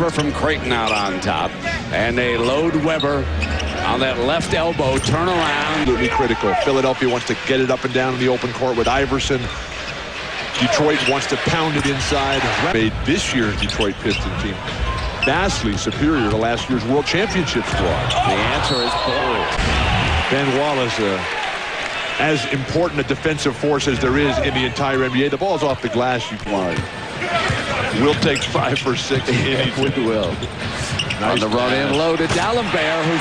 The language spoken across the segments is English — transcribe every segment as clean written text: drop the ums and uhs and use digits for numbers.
Korver from Creighton out on top. And they load Weber on that left elbow, turn around. Absolutely critical. Philadelphia wants to get it up and down in the open court with Iverson. Detroit wants to pound it inside. Made this year's Detroit Pistons team vastly superior to last year's World Championship squad. The answer is bold. Ben Wallace, as important a defensive force as there is in the entire NBA. The ball's off the glass. We'll take 5 for 6. We will. Nice on the run in, low to D'Alembert, who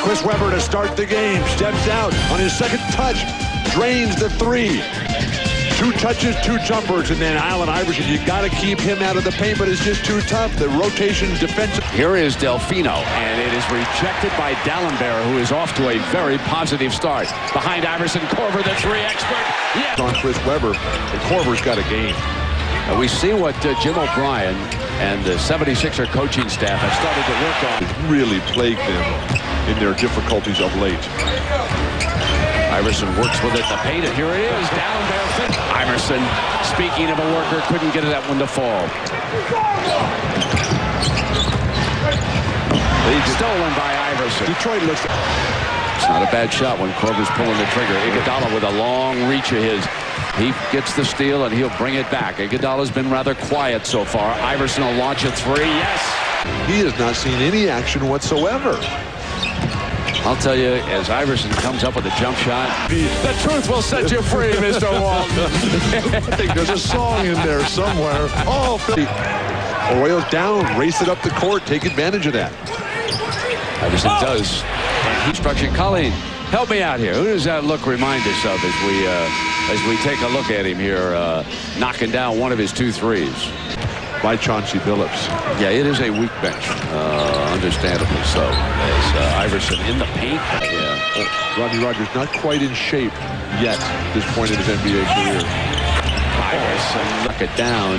Chris Webber to start the game. Steps out on his second touch. Drains the 3. 2 touches, 2 jumpers, and then Allen Iverson. You got to keep him out of the paint, but it's just too tough. The rotation defensive. Here is Delfino, and it is rejected by D'Alembert, who is off to a very positive start. Behind Iverson, Korver, the 3 expert. Yes. On Chris Webber, and Korver's got a game. And we see what Jim O'Brien and the 76er coaching staff have started to work on. It's really plagued them in their difficulties of late. Iverson works with it, the paint, and here it is, D'Alembert. Iverson, speaking of a worker, couldn't get that one to fall. Stolen by Iverson. Detroit looks. It's not a bad shot when Korver's pulling the trigger. Iguodala with a long reach of his. He gets the steal, and he'll bring it back. Iguodala's been rather quiet so far. Iverson will launch a 3. Yes! He has not seen any action whatsoever. I'll tell you, as Iverson comes up with a jump shot, the truth will set you free, Mr. Walton. I think there's a song in there somewhere. Oh, Philly. Arroyo's down. Race it up the court. Take advantage of that. Iverson does. And he's structured. Colleen, help me out here. Who does that look remind us of as we take a look at him here, knocking down one of his 2 threes? By Chauncey Billups. Yeah, it is a weak bench, understandably so. As Iverson in the paint. Yeah. Rodney Rogers not quite in shape yet at this point in his NBA career. Iverson knock it down.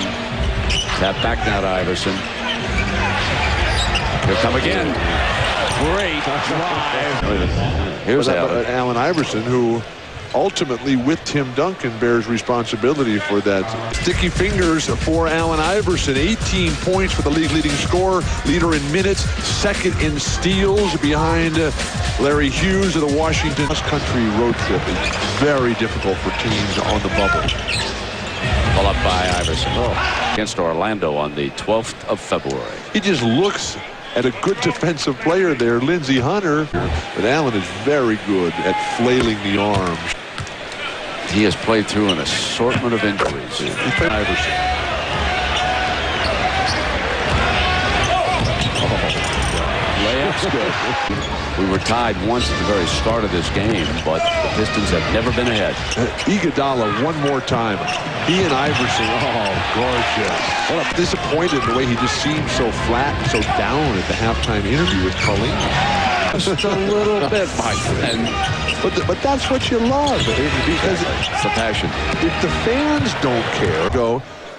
Tap back now to Iverson. He'll come again. Great drive. Here's Allen Iverson, who ultimately with Tim Duncan bears responsibility for that. Sticky fingers for Allen Iverson. 18 points for the league leading scorer, leader in minutes, second in steals behind Larry Hughes of the Washington cross-country road trip. It's very difficult for teams on the bubble. Pull up by Iverson against Orlando on the 12th of February. He just looks at a good defensive player there, Lindsey Hunter, but Allen is very good at flailing the arms. He has played through an assortment of injuries. He played Iverson. Layup's good. We were tied once at the very start of this game, but the Pistons have never been ahead. Iguodala one more time. He and Iverson, oh, gorgeous. What a disappointed the way he just seemed so flat and so down at the halftime interview with Colleen. Just a little bit, my friend. But that's what you love, because it's the passion. If the fans don't care,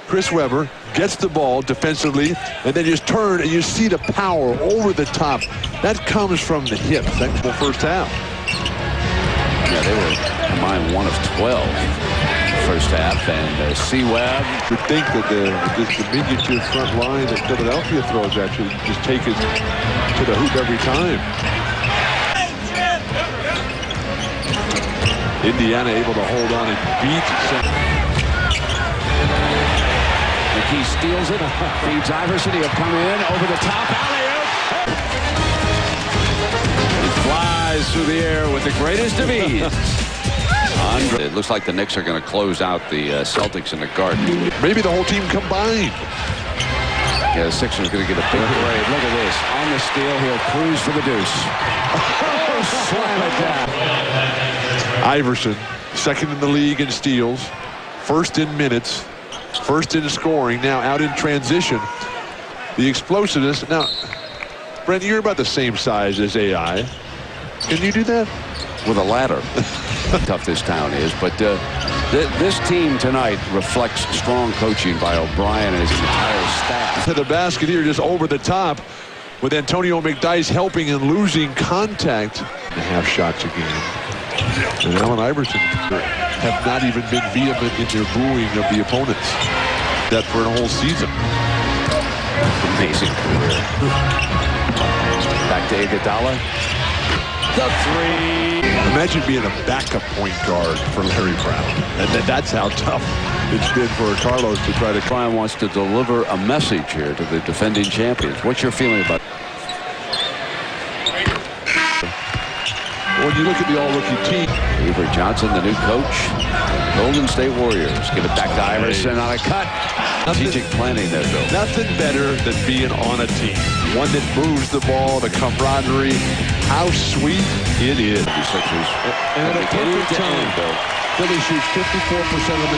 Chris Webber gets the ball defensively, and then just turn and you see the power over the top. That comes from the hip. That's the first half. Yeah, they were combined 1 of 12 first half, and C-Web. You would think that the diminutive front line that Philadelphia throws at you just take it to the hoop every time. Indiana able to hold on and beat. McKee steals it, feeds Iverson. He'll come in over the top, alley-oop. He flies through the air with the greatest of ease. It looks like the Knicks are going to close out the Celtics in the Garden. Maybe the whole team combined. Yeah, the Sixers going to get a big parade. Look at this. On the steal, he'll cruise for the deuce. Oh, slam it down. Iverson, second in the league in steals, first in minutes, first in scoring, now out in transition. The explosiveness. Now, Brent, you're about the same size as AI. Can you do that? With a ladder. Tough this town is, but this team tonight reflects strong coaching by O'Brien and his entire staff. To the basket here, just over the top, with Antonio McDyess helping and losing contact. Half shots a game. And Allen Iverson have not even been vehement in their booing of the opponents. That for a whole season. Amazing career. Back to Iguodala. The three. Imagine being a backup point guard for Larry Brown. And that's how tough it's been for Carlos to try to. Brian wants to deliver a message here to the defending champions. What's your feeling about it? When you look at the all-rookie team. Avery Johnson, the new coach. Golden State Warriors. Give it back to Iverson on a cut. Strategic planning there, Bill. Nothing better than being on a team. One that moves the ball, the camaraderie. How sweet it is. And at a perfect time, Philly shoots 54% of the